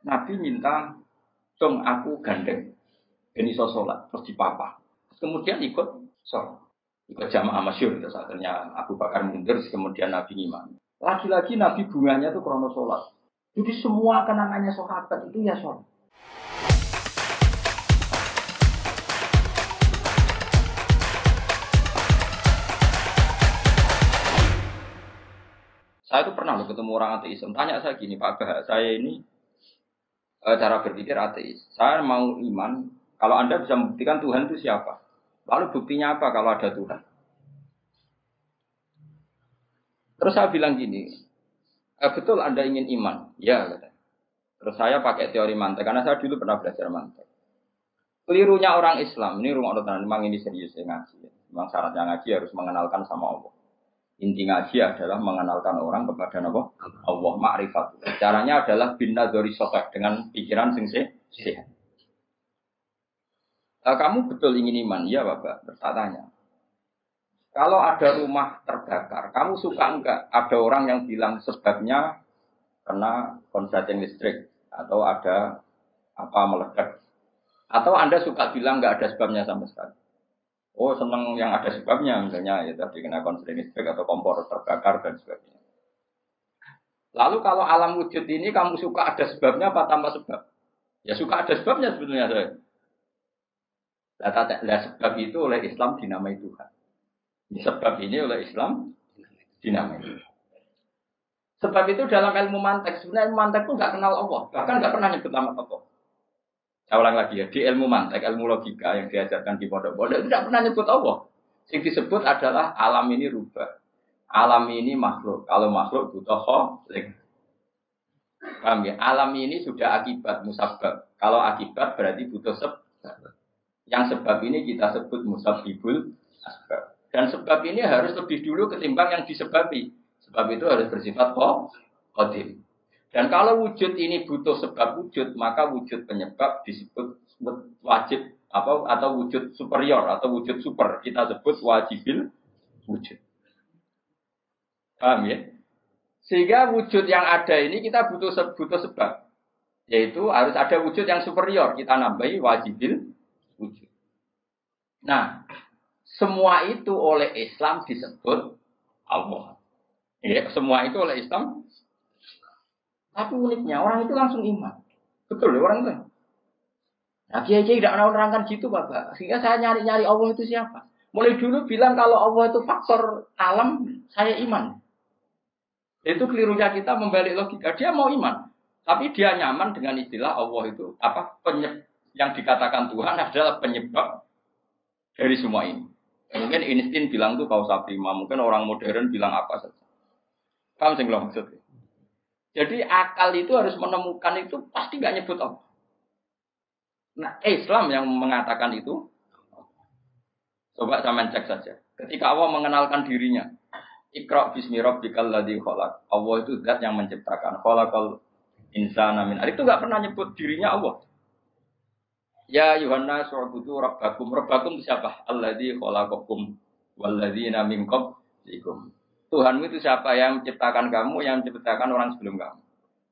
Nabi minta, "Cung aku gandeng ben iso salat," terus dipapa. Kemudian ikut salat. Ikut jamaah masyhur itu akhirnya Abu Bakar mundur, kemudian Nabi ngimami. Lagi-lagi Nabi bunganya itu krono salat. Jadi semua kenangannya sahabat itu ya salat. Saya itu pernah loh ketemu orang ateis. Tanya saya gini, Pak Bah, saya ini cara berpikir ateis. Saya mau iman, kalau Anda bisa membuktikan Tuhan itu siapa? Lalu buktinya apa kalau ada Tuhan? Terus saya bilang gini, betul Anda ingin iman? Ya, kata. Terus saya pakai teori mantek, karena saya dulu pernah belajar mantek. Kelirunya orang Islam, ini rumah Allah, memang ini serius ya ngaji. Memang syaratnya ngaji harus mengenalkan sama Allah. Inti ngaji adalah mengenalkan orang kepada Allah, ma'rifat. Caranya adalah bin nadzari sahih, dengan pikiran sing sehat. Kamu betul ingin iman? Iya, Bapak. Bertanya. Kalau ada rumah terbakar, kamu suka enggak ada orang yang bilang sebabnya karena konsleting listrik atau ada apa meledak? Atau Anda suka bilang enggak ada sebabnya sama sekali? Oh, senang yang ada sebabnya, misalnya ya tadi kena konsleting listrik atau kompor terbakar dan sebagainya. Lalu kalau alam wujud ini kamu suka ada sebabnya apa tanpa sebab? Ya suka ada sebabnya sebetulnya saya. Nah, sebab itu oleh Islam dinamai Tuhan. Sebab ini oleh Islam dinamai. Sebab itu dalam ilmu mantek, sebenarnya ilmu mantek itu nggak kenal Allah, bahkan nggak pernah nyebut nama Allah. Saya ulang lagi ya, di ilmu mantek, ilmu logika yang diajarkan di pondok-pondok itu tidak pernah nyebut Allah. Yang disebut adalah alam ini rubah, alam ini makhluk. Kalau makhluk butuh kholik. Paham ya? Alam ini sudah akibat musabab. Kalau akibat berarti butuh sebab. Yang sebab ini kita sebut musabibul asbab. Dan sebab ini harus lebih dulu ketimbang yang disebabi. Sebab itu harus bersifat qadim. Dan kalau wujud ini butuh sebab wujud, maka wujud penyebab disebut wajib atau wujud superior atau wujud super. Kita sebut wajibil wujud. Paham ya? Sehingga wujud yang ada ini kita butuh sebab. Yaitu harus ada wujud yang superior. Kita nambahi wajibil wujud. Nah, semua itu oleh Islam disebut Allah. Ya, semua itu oleh Islam. Tapi uniknya orang itu langsung iman. Betul ya orang itu. Nah, kiai-kiai tidak menerangkan gitu, Bapak. Sehingga saya nyari-nyari Allah itu siapa. Mulai dulu bilang kalau Allah itu faktor alam, saya iman. Itu kelirunya kita membalik logika. Dia mau iman. Tapi dia nyaman dengan istilah Allah itu yang dikatakan Tuhan adalah penyebab dari semua ini. Mungkin Einstein bilang itu kausa prima, mungkin orang modern bilang apa saja. Paham sih kalau maksudnya? Jadi akal itu harus menemukan itu pasti nggak nyebut Allah. Nah, Islam yang mengatakan itu, coba sama cek saja. Ketika Allah mengenalkan dirinya, Iqra bismi rabbikal ladzi khalaq. Allah itu zat yang menciptakan. Khalaqal insana min. Itu nggak pernah nyebut dirinya Allah. Ya Yuhanna su'budu rabbakum. Rabbakum itu siapa? Alladzi khalaqakum walladzina min qablikum. Tuhanmu itu siapa yang menciptakan kamu, yang menciptakan orang sebelum kamu.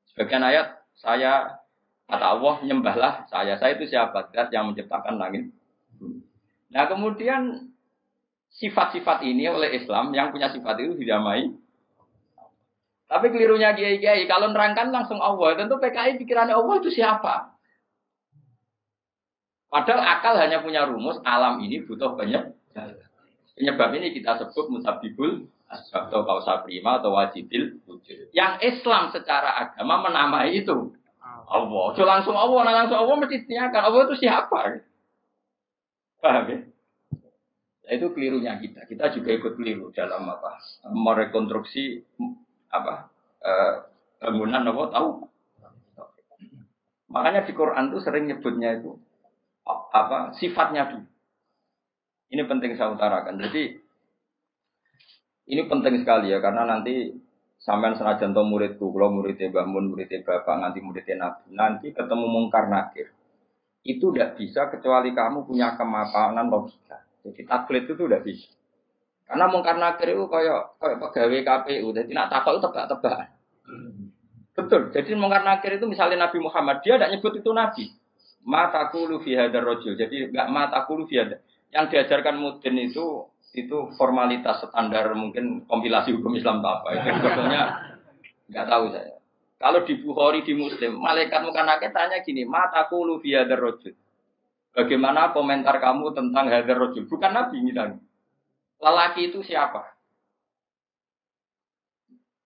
Sebagian ayat, saya kata Allah, nyembahlah saya. Saya itu siapa? Zat yang menciptakan langit. Nah kemudian sifat-sifat ini oleh Islam, yang punya sifat itu dinamai. Tapi kelirunya kiai-kiai, kalau nerangkan langsung Allah, tentu PKI pikirannya Allah itu siapa? Padahal akal hanya punya rumus, alam ini butuh penyebab. Penyebab ini kita sebut musabibul asbab atau kausa prima atau wajibil wujud. Yang Islam secara agama menamai itu Allah. So langsung Allah, langsung Allah mesti ditanyakan Allah itu siapa? Paham ya? Nah, itu kelirunya kita. Kita juga ikut keliru dalam apa? Merekonstruksi bangunan apa tahu? Makanya di Quran itu sering nyebutnya itu sifatnya dulu. Ini penting saya utarakan. Jadi ini penting sekali ya karena nanti sampean senajan to muridku, kalau muridnya Mbah Mun, muridnya Bapak, nanti muridnya Nabi, nanti ketemu mungkar nakir. Itu tidak bisa kecuali kamu punya kemapanan logika. Jadi taklid itu tidak bisa. Karena mungkar nakir itu kayak pegawai KPU, jadi nak takut itu tebak-tebakan. Betul. Jadi mungkar nakir itu misalnya Nabi Muhammad, dia tidak nyebut itu Nabi. Mataku fi hadzal rajul. Jadi enggak mataku fi hadzal. Yang diajarkan mudin itu formalitas standar mungkin kompilasi hukum Islam atau apa. Itu sebetulnya enggak tahu saya. Kalau di Bukhari di Muslim, malaikat mungkar nakir tanya gini, mataku fi hadzal rajul. Bagaimana komentar kamu tentang hadzal rajul? Bukan Nabi misalnya. Lelaki itu siapa?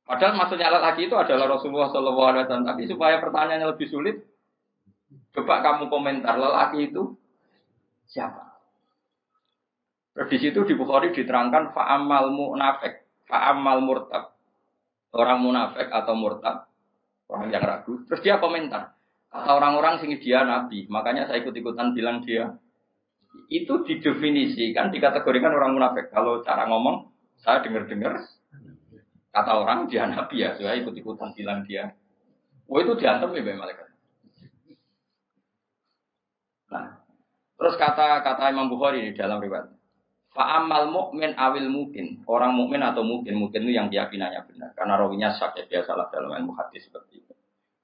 Padahal maksudnya lelaki itu adalah Rasulullah SAW. Tapi supaya pertanyaannya lebih sulit, coba kamu komentar lelaki itu siapa? Terus di situ di Bukhari diterangkan fa'amal munafik, fa'amal murtad. Orang munafik atau murtad, orang yang ragu. Terus dia komentar, kata orang-orang sini dia nabi, makanya saya ikut-ikutan bilang dia. Itu didefinisikan, dikategorikan orang munafik. Kalau cara ngomong, saya dengar-dengar. Kata orang dia nabi ya, saya ikut-ikutan bilang dia. Oh itu diantem ya malaikat. Nah, terus kata Imam Bukhari di dalam riwayat. Fa'amal mu'min awil mungkin. Orang mukmin atau mungkin itu yang keyakinannya benar. Karena rawinya syak ya biasalah dalam ilmu hadis seperti itu.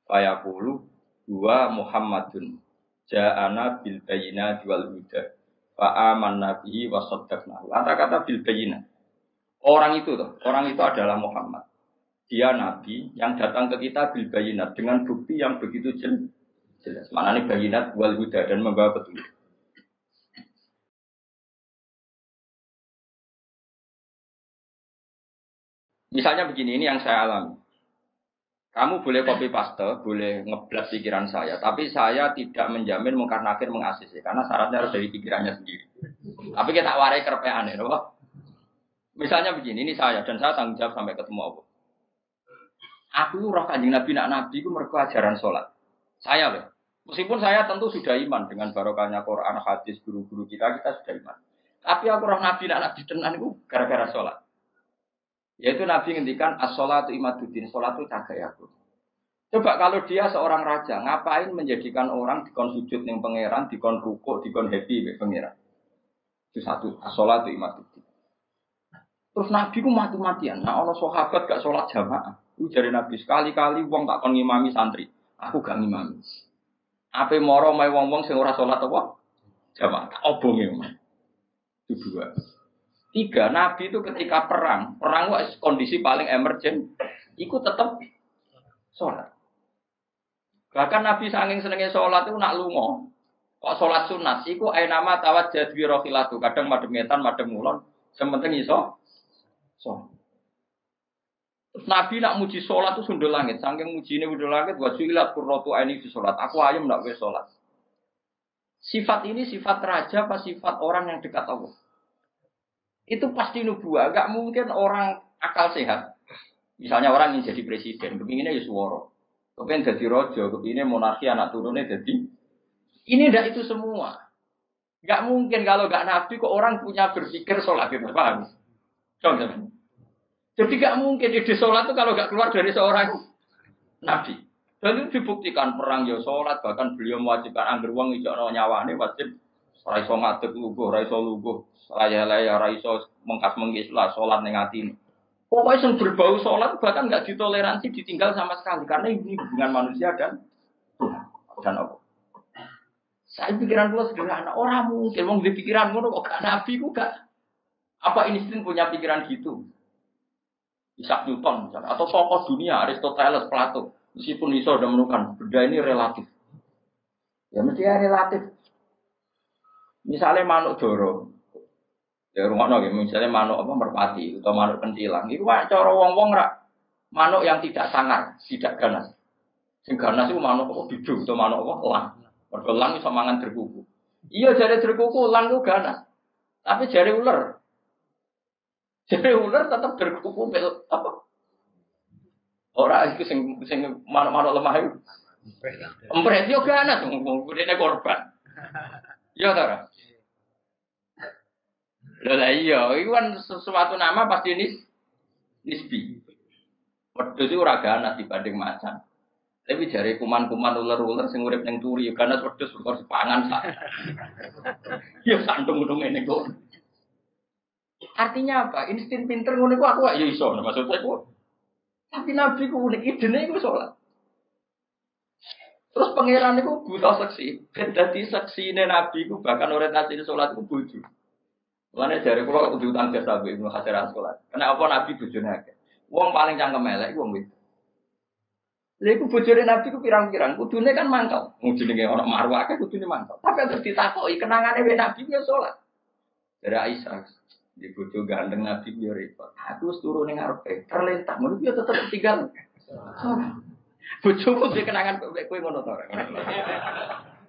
Fayaqulu huwa Muhammadun ja'ana bil bayyinati wal huda. Fa'amanna bihi wa saddaqnahu. Kata-kata bil bayyinah. Orang itu adalah Muhammad. Dia nabi yang datang ke kita bil bayinat dengan bukti yang begitu jelas. Maknanya bayinat wal huda dan membawa petunjuk. Misalnya begini, ini yang saya alami. Kamu boleh copy paste, boleh ngeblas pikiran saya, tapi saya tidak menjamin mungkar nakir mengasisi karena syaratnya harus dari pikirannya sendiri. Tapi kita warai kerpean ya, loh. Misalnya begini, ini saya dan saya tanggung jawab sampai ketemu Allah. Aku roh kanjeng Nabi nak Nabi itu mergo ajaran sholat. Saya loh. Meskipun saya tentu sudah iman dengan barokahnya Quran, hadis, guru-guru kita sudah iman. Tapi aku roh Nabi nak Nabi tenan itu gara-gara sholat. Yaitu Nabi ngendikan as-sholatu imaduddin, sholat itu cagai aku. Coba kalau dia seorang raja, ngapain menjadikan orang dikon sujud ning pangeran, dikon rukuk, dikon happy mek pangeran. Itu satu, as-sholatu imaduddin. Terus Nabi ku mati-matian. Nah, ono sahabat gak sholat jamaah. Itu jari Nabi sekali-kali wong tak kon ngimami santri. Aku gak ngimami. Ape moro mae wong-wong sing ora sholat apa? Jamaah. Tak obonge. Itu dua. Tiga, Nabi itu ketika perang itu kondisi paling emergen, iku tetap sholat. Bahkan Nabi saking senenge sholat itu nak lunga. Kok sholat sunat? Iku ainama tawajjad bi rohilatu. Kadang madhep ngetan, madhep ngulon. Sementing iso. So. Terus Nabi nak muji sholat itu sundul langit. Saking mujine sundul langit, wa su'ilat qurratu aini fi sholat. Aku ayam nak wis sholat. Sifat ini sifat raja apa sifat orang yang dekat Allah? Itu pasti nubuah. Gak mungkin orang akal sehat. Misalnya orang ingin jadi presiden, kepinginnya ya suworo. Kepingin jadi rojo, kepinginnya monarki anak turunnya jadi. Ini ndak itu semua. Gak mungkin kalau gak Nabi kok orang punya berpikir sholat itu. Paham? Contoh. Jadi gak mungkin ide sholat itu kalau gak keluar dari seorang Nabi. Dan itu dibuktikan perang ya sholat, bahkan beliau mewajibkan angger wong ijakno nyawane wajib ora iso ngadeg luguh, ora iso luguh, laya-laya ora iso mengkas-mengkis lah sholat ning atine. Pokoknya yang berbau sholat bahkan gak ditoleransi ditinggal sama sekali karena ini hubungan manusia dan Allah. Saya pikiran kula sederhana, orang mungkin wong di pikiran ngono kok gak Nabi ku gak. Apa Einstein punya pikiran gitu? Isaac Newton misalnya, atau tokoh dunia Aristoteles, Plato, meskipun iso sudah menemukan benda ini relatif. Ya mesti relatif. Misalnya manuk doro, ya rumahno ya, misalnya manuk apa merpati atau manuk kentilang, itu cara wong-wong rak manuk yang tidak sangar, tidak ganas. Sing ganas itu manuk apa bidung atau manuk apa elang. Mergo elang iso mangan derkuku. Iya jare derkuku elang itu ganas. Tapi jare ular jadi ular tetap berkuku apa? Orang itu sing manuk-manuk lemah itu. Empret yo ganas ngene korban. Yo ta. Lah iya, itu kan sesuatu nama pasti nisbi. Wedhus itu ora ganas dibanding macan. Tapi jare kuman-kuman ular-ular sing urip ning turi yo ganas wedhus kok dipangan sak. Yo santung-untung ngene kok. Artinya apa? Insting pinter ngono iku aku ya iso maksud saya kok. Tapi Nabi ku unik idene iku salat. Terus pangeran itu buta seksi. Dadi seksine Nabi itu bahkan orientasi sholat itu bojo. Mulane jare kula kudu utang jasa Ibnu Hajar sholat. Kenapa Nabi bojone akeh? Wong paling cangkem elek wong wedok. Lha iku bojone Nabi ku pirang-pirang, kudune kan mangkel. Wong jenenge ana marwah akeh kudune mangkel. Tapi terus ditakoki kenangane we Nabi yo sholat. Dari Aisyah, di bojo ganteng Nabi yo repot. Aku wis turu ning ngarepe, terlentak ngono yo tetep tinggal. Bojoku duwe kenangan kok kowe ngono to.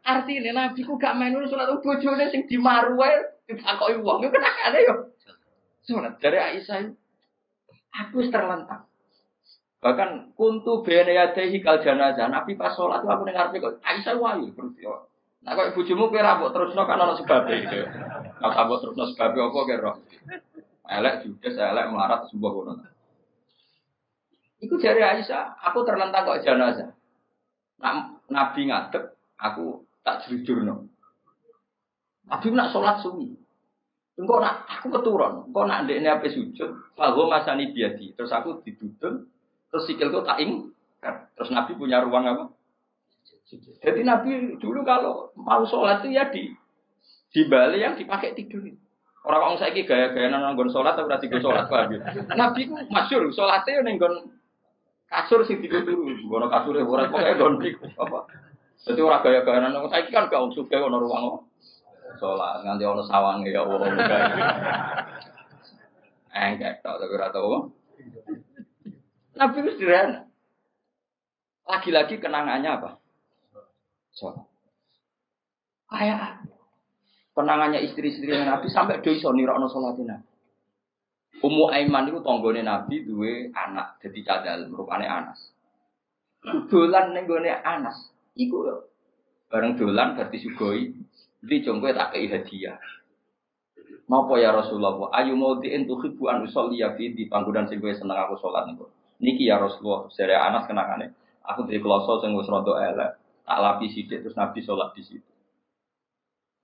Artine Nabi ku gak main sholat bojone sing dimaru wae ditakoki wong yo kenangane yo. Sholat dari Aisyah. Aku wis terlentak. Bahkan kuntu bene yadehi kal janazah. Nabi pas sholat aku ning ngarepe kok Aisyah wae terus yo. Nah kok bojomu kowe ra mbok terusno kan ana sebabe gitu. Nek tak mbok terusno sebabe apa kira? Elek judes elek melarat sebuah ngono. Iku jare Aisyah, aku terlentak kok janazah. Nabi ngadeg, aku tak jujurno. Nabi nak sholat suwi. Engko nak aku keturun, engko nak ndekne ape sujud, fago masani biadi. Terus aku didudul, terus sikilku tak terus Nabi punya ruang apa? Jadi Nabi dulu kalau mau sholat itu ya di balik yang dipakai tidur. Orang saya ini gaya-gaya nanggon sholat atau berarti gue sholat paham ya? Nabi masyhur sholatnya nanggon kasur sih tidur dulu, gono kasurnya orang pakai gondik apa? Jadi orang gaya-gaya nanggon saya kan gak usuk gaya ono ruang sholat nganti ono sawang ya Allah. Enggak tahu tapi rata apa? Nabi itu sederhana. Lagi-lagi kenangannya apa? Sholat. Kayak penangannya istri-istri Nabi sampai do iso nirakno salate. Ummu Aiman itu tanggane Nabi duwe anak dadi cadal rupane Anas. Dolan ning gone Anas. Iku bareng dolan bar disugoi, "Ndi jongko tak kei hadiah." Napa ya Rasulullah? Ayu maudiin tuhibbu an usolliya fi di panggonan sing kowe seneng aku salat niku. Niki ya Rasulullah, sere Anas kenangane. Aku duwe kloso sing wis rada elek. Tak lapis sithik terus Nabi sholat di situ.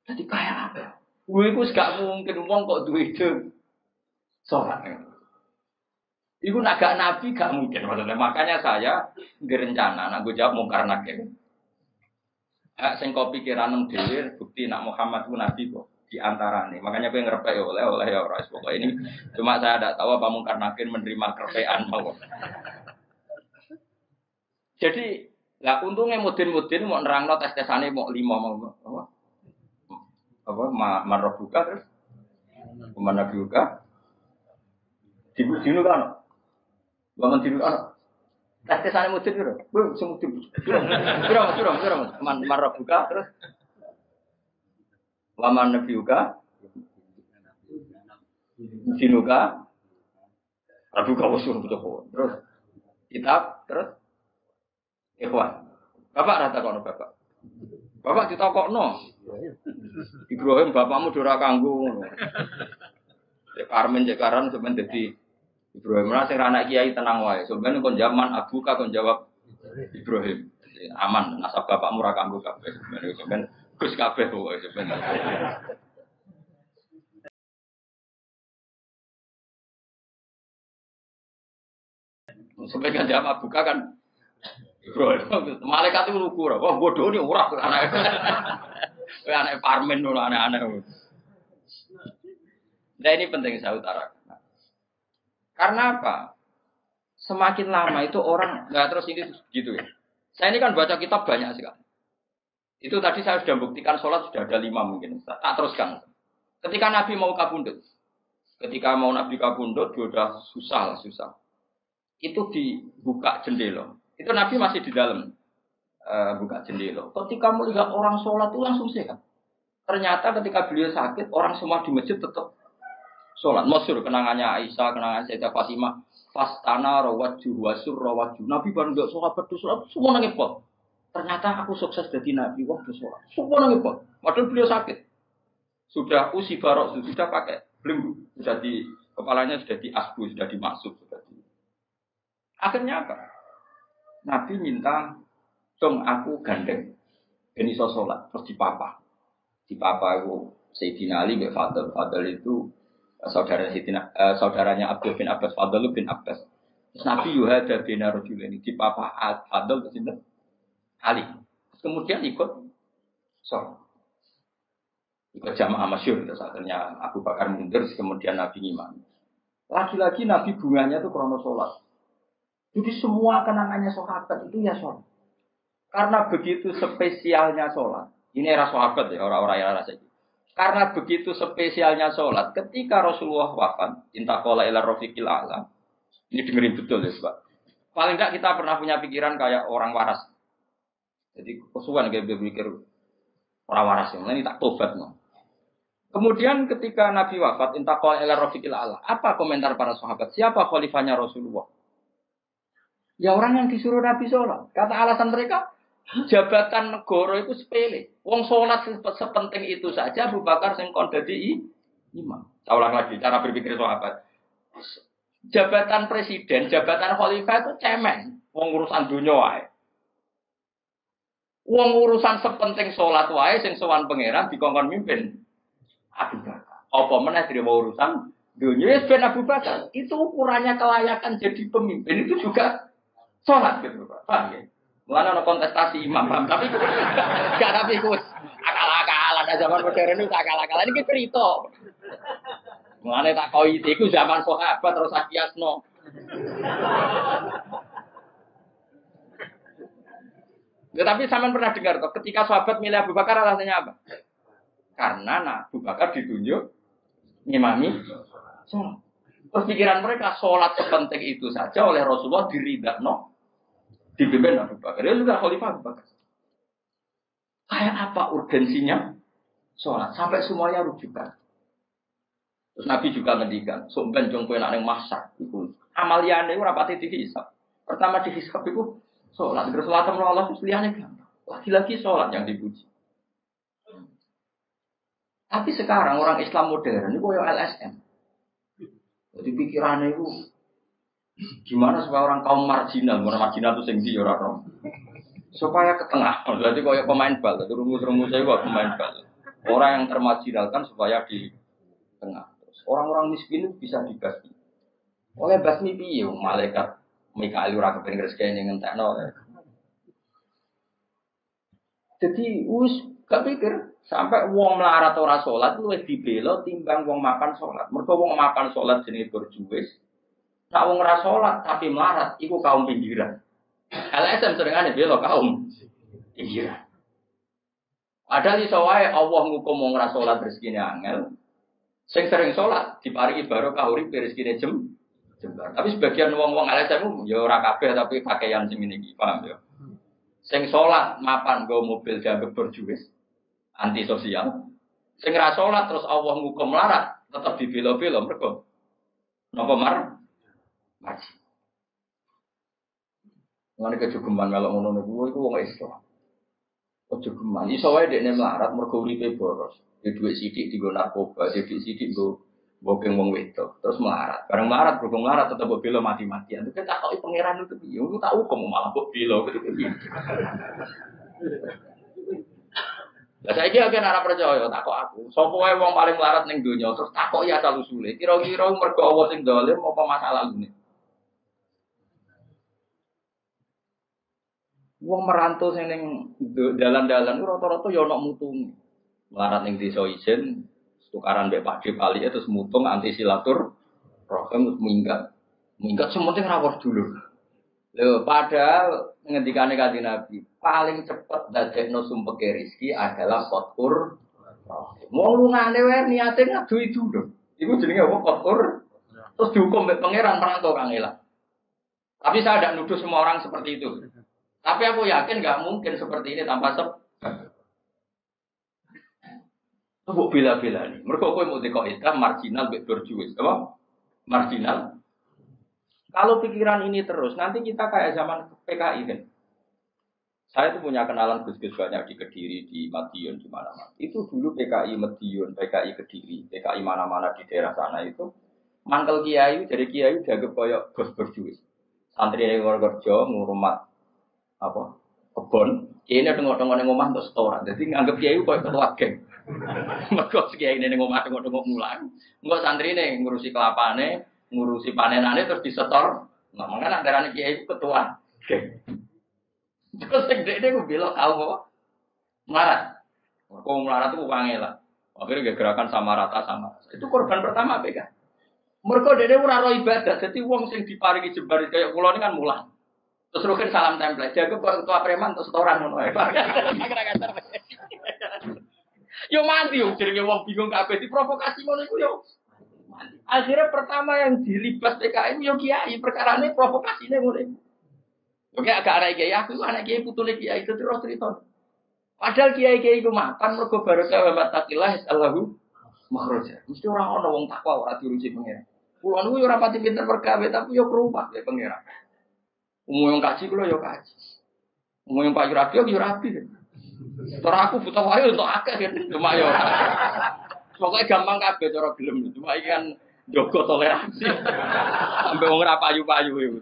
Jadi kayak apa? Gue itu gak mungkin uang kok duwe ide sholat. Iku nak gak Nabi gak mungkin maksudnya. Makanya saya berencana, nak gue jawab mungkar nakir. Sing kau pikiran dhewe bukti nak Muhammad itu Nabi kok di antara nih. Makanya gue ngerepek oleh ya ora pokoknya ini. Cuma saya tidak tahu apa mungkar nakir menerima kerepean mau. Jadi lah untungnya mudin-mudin mau nerangno tes-tesane mau 5 mau apa marbuka terus kemana juga dinu kan bangun dinu kan tes-tesane mudin piro bu semudin piro marbuka terus waman nabiuka dinuka rabuka usul betul terus kitab terus ikhwan. Bapak rata kono bapak. Bapak ditakokno. Ibrahim bapakmu ora kanggo ngono. Cek Karmen cek Karan sampeyan dadi Ibrahim ora sing anak kiai tenang wae. Sampeyan kon zaman abuka kon jawab Ibrahim. Aman nasab bapakmu ora kanggo kabeh. Sampeyan Gus kabeh wae sampeyan. Sampeyan jawab abuka kan Bro, malaikat itu lugu, wah bodoh nih ora anak parmen loh anak-anak. Nah ini penting saya utarakan. Karena apa? Semakin lama itu orang nggak terus ini gitu ya. Saya ini kan baca kitab banyak sekali. Itu tadi saya sudah buktikan sholat sudah ada 5 mungkin. Tak teruskan. Ketika Nabi mau kabundut, dia udah susah. Itu dibuka jendela. Itu Nabi masih di dalam buka jendela. Ketika melihat orang sholat itu langsung sehat. Ternyata ketika beliau sakit, orang semua di masjid tetap sholat. Masyhur kenangannya Aisyah, kenangan Sayyidah Fatimah. Fastana rawaju wasur rawaju. Nabi baru nggak sholat berdoa, semua nangis pot. Ternyata aku sukses jadi Nabi waktu sholat. Semua nangis pot. Padahal beliau sakit. Sudah usi barok, sudah pakai belenggu. Sudah di kepalanya sudah diasbu, sudah dimasuk. Akhirnya apa? Nabi minta, dong aku gandeng, ini sholat, terus dipapa itu Sayyidina Ali bin Fadl itu saudaranya Abdul bin Abbas, Fadl bin Abbas. Terus Nabi yuhada bin Rajul ini dipapa Fadl ke sini Ali. kemudian ikut sholat. Ikut jamaah masyhur itu akhirnya Abu Bakar mundur, kemudian Nabi ngimami. Lagi-lagi Nabi bunganya itu krono sholat. Jadi semua kenangannya sahabat itu ya sholat. Karena begitu spesialnya sholat. Ini era sahabat ya, orang-orang yang rasa itu. Karena begitu spesialnya sholat, ketika Rasulullah wafat, intaqala ila rafiqil a'la. Ini dengerin betul ya, Pak. Paling enggak kita pernah punya pikiran kayak orang waras. Jadi kesuwan kayak berpikir orang waras ini tak tobat no. Kemudian ketika Nabi wafat, intaqala ila rafiqil a'la. Apa komentar para sahabat? Siapa khalifahnya Rasulullah? Ya orang yang disuruh Nabi sholat. Kata alasan mereka, jabatan negara itu sepele. Wong sholat sepenting itu saja. Abu Bakar sing kon dadi imam. Saya ulang lagi cara berpikir sahabat. Jabatan presiden, jabatan khalifah itu cemen. Wong urusan dunia wae. Wong urusan sepenting sholat wae sing sowan pangeran dikongkon mimpin Abu Bakar. Apa meneh dhewe urusan dunia ben Abu Bakar. Itu ukurannya kelayakan jadi pemimpin itu juga sholat gitu Pak. Paham ya? Mulane ana kontestasi imam, paham? Tapi gak tapi iku akal-akalan zaman modern itu akal-akalan iki cerita. Mulane tak koi iku zaman sahabat terus akiasno. Ya tapi sampean pernah dengar toh ketika sahabat milih Abu Bakar alasannya apa? Karena Abu Bakar ditunjuk ngimami sholat. Terus pikiran mereka sholat sepenting itu saja oleh Rasulullah diridakno dipimpin Abu Bakar. Dia juga khalifah Abu Bakar. Kayak apa urgensinya sholat sampai semuanya rujukan. Terus Nabi juga ngendikan, sok ben jong kowe nek ning masak iku amaliyane ora pati dihisab. Pertama dihisab iku sholat, terus salat sama Allah liyane gampang. Lagi-lagi sholat yang dipuji. Tapi sekarang orang Islam modern itu koyo LSM. Jadi pikirannya itu gimana supaya orang kaum marginal itu sing ndi ora ora. Supaya ke tengah. Berarti koyo pemain bal, itu rumus-rumusnya kok pemain bal. Orang yang termarginalkan supaya di tengah. Terus orang-orang miskin itu bisa dibasmi. Oleh basmi piye malaikat Mikail ora kepen rezekine ngentekno. Jadi wis gak pikir sampai wong melarat ora salat luwih dibela timbang wong makan salat. Mergo wong makan salat jenenge berjuwis. Nek wong ora salat tapi melarat iku kaum pinggiran. LSM seringane bela kaum pinggiran. Padahal iso wae Allah ngukum wong ora salat rezekine angel. Sing sering salat diparingi barokah urip rezekine jembar. Tapi sebagian wong-wong LSM ya ora kabeh tapi pakaian sing ngene iki, paham ya. Sing salat mapan nggo mobil dianggap berjuwis, anti sosial. Sing ra salat terus Allah ngukum melarat, tetep dibela-bela mergo napa marji. Ngene kejogeman kalau ngono niku iku wong Islam. Kejogeman iso wae dekne melarat mergo uripe boros. Di dhuwit sithik dienggo narkoba, di dhuwit sithik nggo bokeng wong wedok, terus melarat. Bareng melarat berhubung melarat tetep bela mati-matian. Itu tak takoki pangeran itu piye? Lu tak hukum malah kok bela gitu piye. Lah saiki akeh ora percaya takok aku. Sopo wae wong paling melarat ning donya terus takoki asal usule. Kira-kira mergo Allah sing dolim apa masalah lune? Wong merantau sing ning dalan-dalan rata-rata ya ana mutunge. Melarat ning desa isin tukaran mbek Pak Dep Ali terus mutung anti silatur rohim minggat sementing rawuh dulu. Lho padahal ngendikane Kanjeng Nabi paling cepet dadekno sumpeke rezeki adalah qotkur rohim. Wong lungane wae niate ngadu itu lho. Iku jenenge apa qotkur? Terus dihukum mbek pangeran merantau kang elang. Tapi saya tidak nuduh semua orang seperti itu. Tapi aku yakin enggak mungkin seperti ini tanpa sebab. Tuh bela-bela nih. Mereka kowe mau dikoidah marginal berjuis, apa? Marginal. Kalau pikiran ini terus, nanti kita kayak zaman PKI kan. Saya tuh punya kenalan gus-gus banyak di Kediri, di Madiun, di mana-mana. Itu dulu PKI Madiun, PKI Kediri, PKI mana-mana di daerah sana itu. Mangkel kiai, dari kiai dianggap koyok gus berjuis. Santri yang kerja ngurumat apa? Kebon. Kiai ini tengok-tengok yang ngomah untuk setoran. Jadi nganggap kiai koyok ketua geng. Mergo kiai ini ngomah tengok-tengok mulang. Engko santri ini ngurusi kelapane, ngurusi panenane terus disetor. Nah, makanya darane kiai itu ketua. Terus sing dekne ku belok tau apa? Melarat. Kok melarat itu wangela. Akhirnya gerakan sama rata. Itu korban pertama PK. Mereka dene ora ro ibadah, dadi wong sing diparingi jembar kaya kula ini kan mulang. Terus rukin salam template, jaga kok ketua preman terus setoran ngono ae. Yo mati yo jenenge wong bingung kabeh diprovokasi ngono iku yo. Akhirnya pertama yang dilibas PKI yo kiai, perkarane provokasine ngono. Oke agak arek kiai aku anak kiai putune kiai itu terus cerita. Padahal kiai-kiai iku makan mergo barokah wa taqillah Allahu makhraja. Mesti ora ana wong takwa ora diurusi pengen. Kulo niku yo ora pati pinter pergawe tapi yo kerumah ya pengen. Umum yang kaji kulo yo kaji. Umum yang Pak Rabi yo rabi. Cara aku butuh wae untuk akeh kan cuma yo. Pokoke gampang kabeh cara gelem. Cuma iki kan njogo toleransi. Sampai wong ora payu-payu iku.